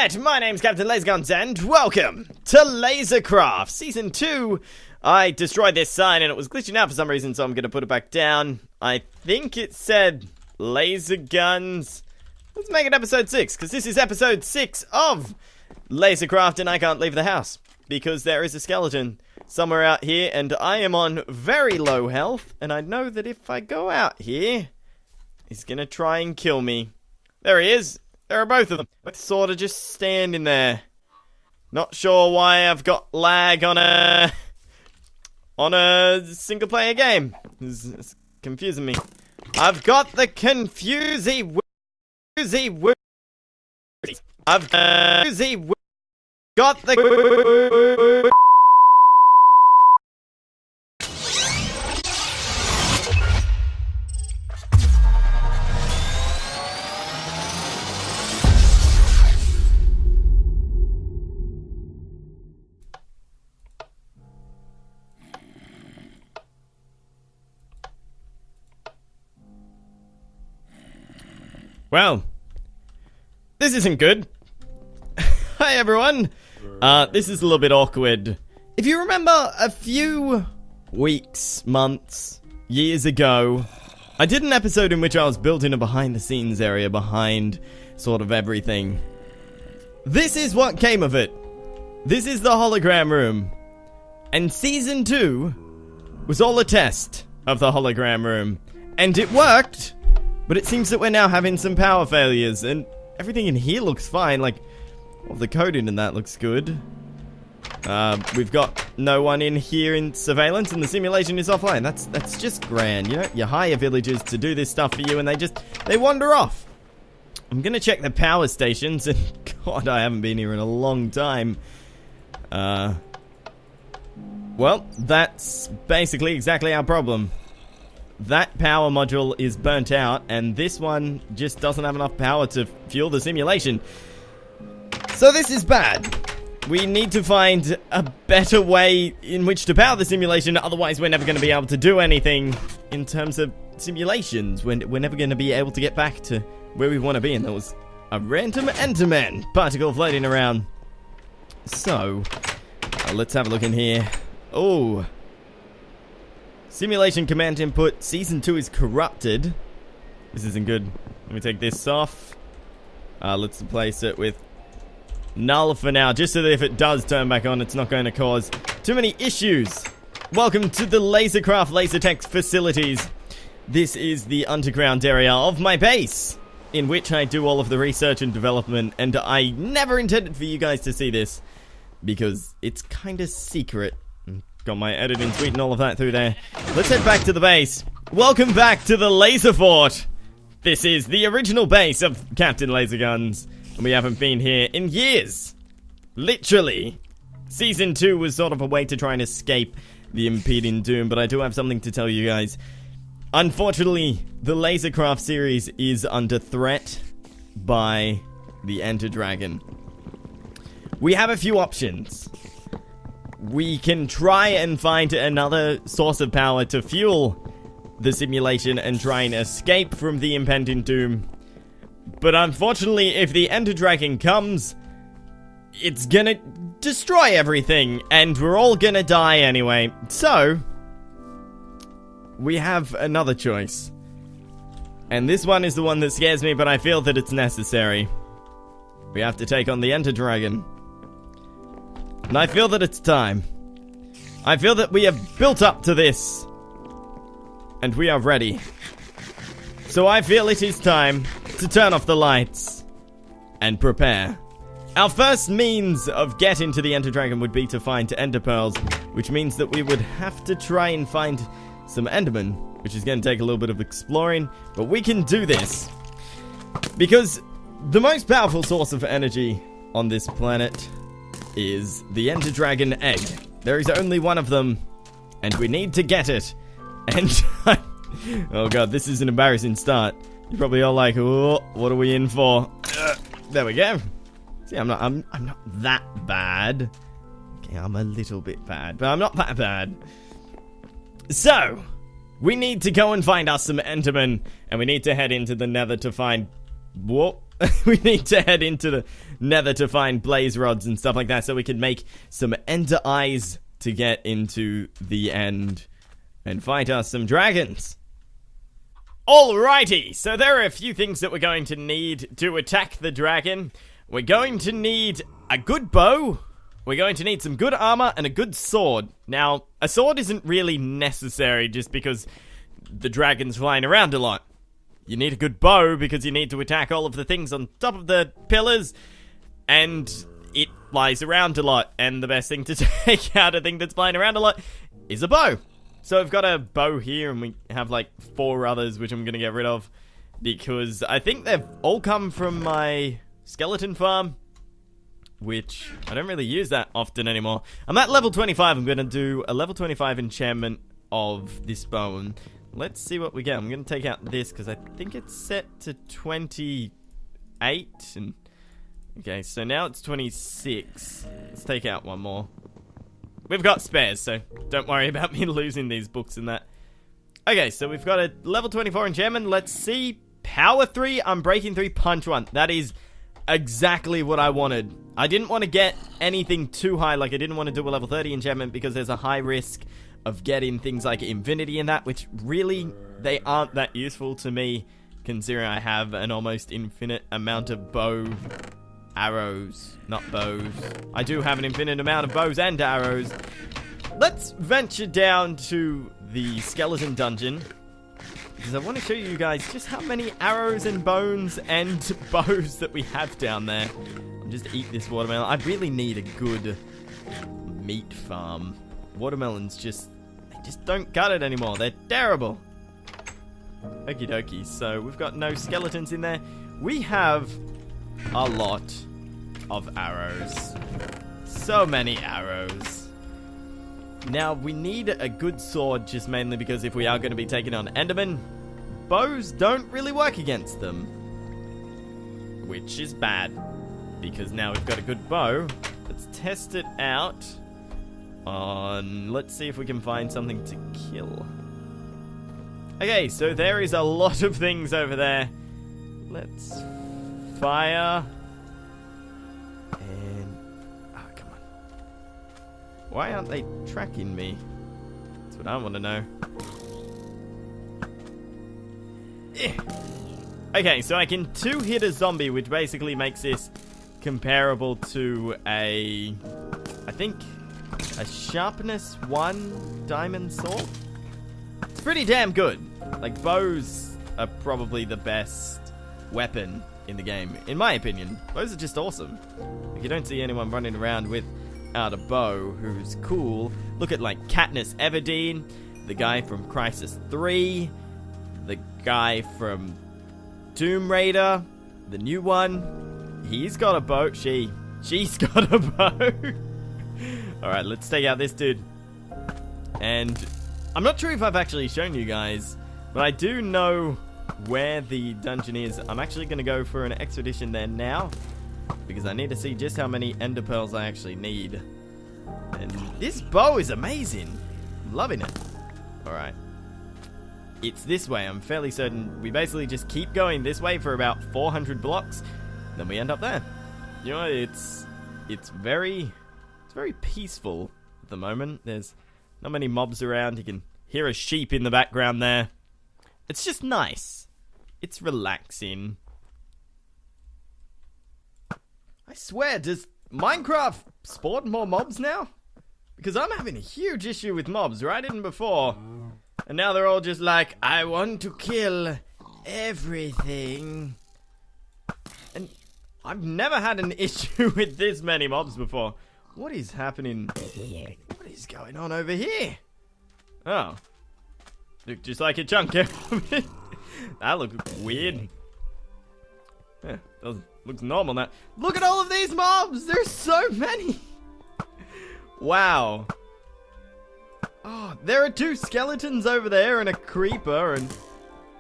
Alright, my name's CaptainLazerGuns and welcome to LazerCraft Season 2. I destroyed this sign and it was glitching out for some reason, so I'm going to put it back down. I think it said LazerGuns. Let's make it episode 6, because this is episode 6 of LazerCraft and I can't leave the house. Because there is a skeleton somewhere out here and I am on very low health. And I know that if I go out here, he's going to try and kill me. There he is. There are both of them. But sort of just standing there. Not sure why I've got lag on a single player game. It's confusing me. I've got the got the Well, this isn't good. Hi everyone. This is a little bit awkward. If you remember a few weeks, months, years ago, I did an episode in which I was building a behind the scenes area behind sort of everything. This is what came of it. This is the hologram room. And season 2 was all a test of the hologram room. And it worked. But it seems that we're now having some power failures, and everything in here looks fine, like, well, the coding in that looks good. We've got no one in here in surveillance, and the simulation is offline. That's just grand, you know? You hire villagers to do this stuff for you, and they wander off. I'm gonna check the power stations, and God, I haven't been here in a long time. Well, that's basically exactly our problem. That power module is burnt out, and this one just doesn't have enough power to fuel the simulation. So this is bad. We need to find a better way in which to power the simulation, otherwise we're never going to be able to do anything in terms of simulations. We're never going to be able to get back to where we want to be, and there was a random Enderman particle floating around. So, let's have a look in here. Oh. Simulation command input, season 2 is corrupted. This isn't good. Let me take this off. Let's replace it with null for now, just so that if it does turn back on, it's not going to cause too many issues. Welcome to the LazerCraft Lasertech facilities. This is the underground area of my base, in which I do all of the research and development, and I never intended for you guys to see this, because it's kind of secret. Got my editing suite and all of that through there. Let's head back to the base. Welcome back to the Laser Fort. This is the original base of CaptainLazerGuns, and we haven't been here in years. Literally. Season 2 was sort of a way to try and escape the impending doom, but I do have something to tell you guys. Unfortunately, the LazerCraft series is under threat by the Ender Dragon. We have a few options. We can try and find another source of power to fuel the simulation and try and escape from the impending doom. But unfortunately, if the Ender Dragon comes, it's gonna destroy everything, and we're all gonna die anyway. So, we have another choice. And this one is the one that scares me, but I feel that it's necessary. We have to take on the Ender Dragon. And I feel that it's time. I feel that we have built up to this. And we are ready. So I feel it is time to turn off the lights and prepare. Our first means of getting to the Ender Dragon would be to find Ender Pearls, which means that we would have to try and find some Enderman, which is going to take a little bit of exploring, but we can do this. Because the most powerful source of energy on this planet is the Ender Dragon egg. There is only one of them, and we need to get it. And oh god, this is an embarrassing start. You're probably all like, "Oh, what are we in for?" There we go. See, I'm not that bad. Okay, I'm a little bit bad, but I'm not that bad. So, we need to go and find us some Endermen, and we need to head into the Nether to find... Whoa, we need to head into the nether to find blaze rods and stuff like that so we can make some ender eyes to get into the end and fight us some dragons. Alrighty, so there are a few things that we're going to need to attack the dragon. We're going to need a good bow. We're going to need some good armor and a good sword. Now, a sword isn't really necessary just because the dragon's flying around a lot. You need a good bow because you need to attack all of the things on top of the pillars, and it flies around a lot, and the best thing to take out a thing that's flying around a lot is a bow. So I've got a bow here, and we have like 4 others, which I'm going to get rid of, because I think they've all come from my skeleton farm, which I don't really use that often anymore. I'm at level 25. I'm going to do a level 25 enchantment of this bow, and let's see what we get. I'm going to take out this, because I think it's set to 28, and okay, so now it's 26. Let's take out one more. We've got spares, so don't worry about me losing these books and that. Okay, so we've got a level 24 enchantment. Let's see. Power 3, Unbreaking 3, Punch 1. That is exactly what I wanted. I didn't want to get anything too high. Like, I didn't want to do a level 30 enchantment because there's a high risk of getting things like Infinity and that, which really, they aren't that useful to me, considering I have an almost infinite amount of bow arrows, not bows. I do have an infinite amount of bows and arrows. Let's venture down to the skeleton dungeon, because I want to show you guys just how many arrows and bones and bows that we have down there. I'll just eat this watermelon. I really need a good meat farm. Watermelons they just don't cut it anymore. They're terrible. Okie dokie. So we've got no skeletons in there. We have a lot of arrows. So many arrows. Now, we need a good sword, just mainly because if we are going to be taking on Enderman, bows don't really work against them. Which is bad, because now we've got a good bow. Let's test it out on... Let's see if we can find something to kill. Okay, so there is a lot of things over there. Let's fire. And... oh, come on. Why aren't they tracking me? That's what I want to know. Okay, so I can 2-hit a zombie, which basically makes this comparable to a... I think... a sharpness 1 diamond sword? It's pretty damn good. Like, bows are probably the best weapon in the game, in my opinion. Bows are just awesome. Like, you don't see anyone running around without a bow who's cool. Look at, like, Katniss Everdeen, the guy from Crisis 3, the guy from Tomb Raider, the new one. He's got a bow. She's got a bow. Alright, let's take out this dude. And I'm not sure if I've actually shown you guys, but I do know where the dungeon is. I'm actually going to go for an expedition there now, because I need to see just how many ender pearls I actually need. And this bow is amazing. I'm loving it. Alright. It's this way. I'm fairly certain we basically just keep going this way for about 400 blocks, then we end up there. You know, it's very peaceful at the moment. There's not many mobs around. You can hear a sheep in the background there. It's just nice. It's relaxing. I swear, does Minecraft spawn more mobs now? Because I'm having a huge issue with mobs right in before. And now they're all just like, I want to kill everything. And I've never had an issue with this many mobs before. What is happening? What is going on over here? Oh. Look just like a chunk. That looks weird. Yeah, looks normal now. Look at all of these mobs! There's so many! Wow. Oh, there are 2 skeletons over there and a creeper, and...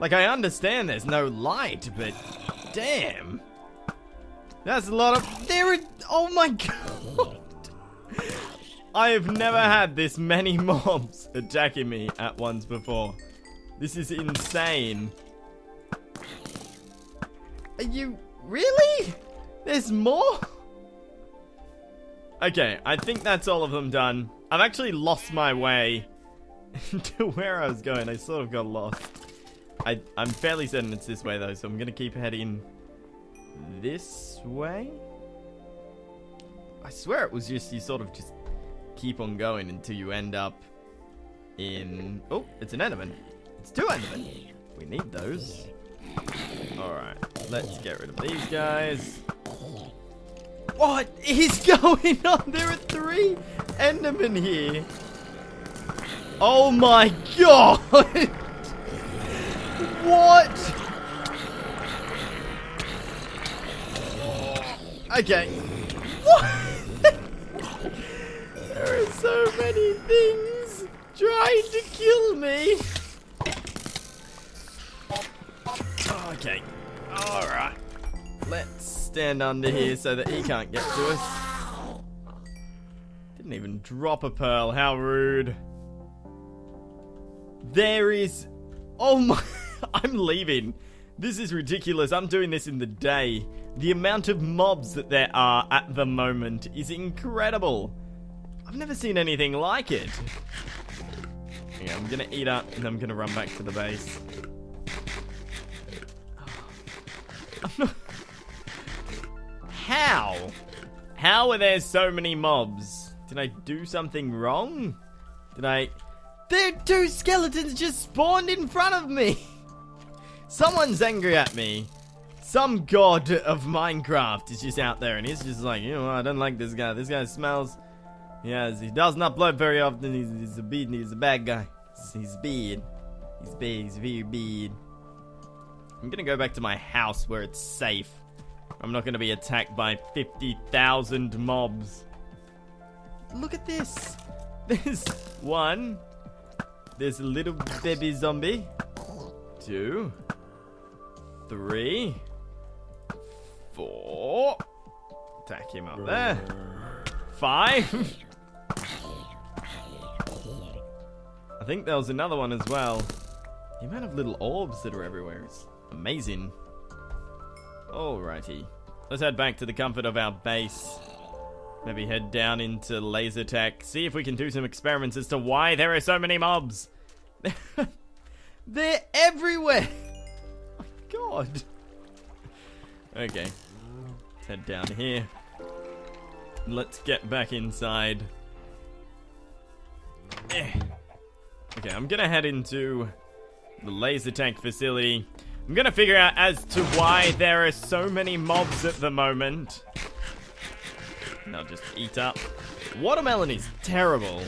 like, I understand there's no light, but... damn. That's a lot of... oh my god! I have never had this many mobs attacking me at once before. This is insane. Are you Really? There's more? Okay, I think that's all of them done. I've actually lost my way to where I was going. I sort of got lost. I'm fairly certain it's this way though, so I'm gonna keep heading this way. I swear it was just, you sort of just keep on going until you end up in... Oh, it's an Enderman. It's 2 Endermen. We need those. Alright, let's get rid of these guys. What is going on? There are 3 Endermen here. Oh my god! What? Okay. What? There are so many things trying to kill me. Okay. Alright. Let's stand under here so that he can't get to us. Didn't even drop a pearl. How rude. There is... Oh my... I'm leaving. This is ridiculous. I'm doing this in the day. The amount of mobs that there are at the moment is incredible. I've never seen anything like it. Okay, I'm gonna eat up and I'm gonna run back to the base. How? How are there so many mobs? Did I do something wrong? There are 2 skeletons just spawned in front of me. Someone's angry at me. Some god of Minecraft is just out there and he's just like, you know, I don't like this guy. This guy smells... Yes, he does not upload very often. He's a bad guy. He's bad. He's bad. He's very bad. I'm gonna go back to my house where it's safe. I'm not gonna be attacked by 50,000 mobs. Look at this. There's 1. There's a little baby zombie. 2. 3. 4. Attack him up there. 5. I think there was another one as well. The amount of little orbs that are everywhere is amazing. Alrighty. Let's head back to the comfort of our base. Maybe head down into laser tech. See if we can do some experiments as to why there are so many mobs. They're everywhere. Oh my god. Okay. Let's head down here. Let's get back inside. Okay, I'm gonna head into the laser tank facility. I'm gonna figure out as to why there are so many mobs at the moment. And I'll just eat up. Watermelon is terrible.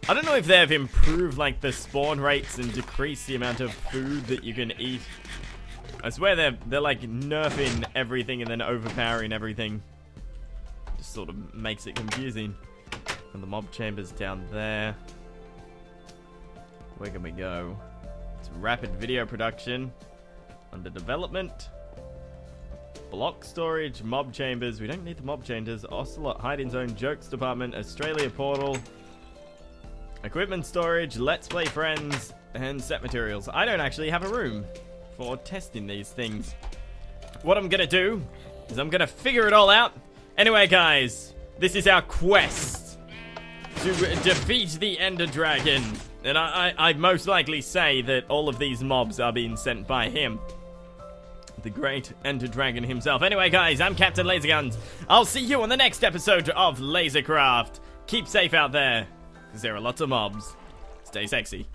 I don't know if they've improved like the spawn rates and decreased the amount of food that you can eat. I swear they're like nerfing everything and then overpowering everything. Just sort of makes it confusing. And the mob chamber's down there. Where can we go? It's rapid video production. Under development. Block storage, mob chambers. We don't need the mob chambers. Ocelot, hiding zone, jokes department, Australia portal. Equipment storage, let's play friends, and set materials. I don't actually have a room for testing these things. What I'm gonna do is I'm gonna figure it all out. Anyway, guys, this is our quest to defeat the Ender Dragon. And I'd most likely say that all of these mobs are being sent by him. The great Ender Dragon himself. Anyway, guys, I'm CaptainLazerGuns. I'll see you on the next episode of LazerCraft. Keep safe out there, because there are lots of mobs. Stay sexy.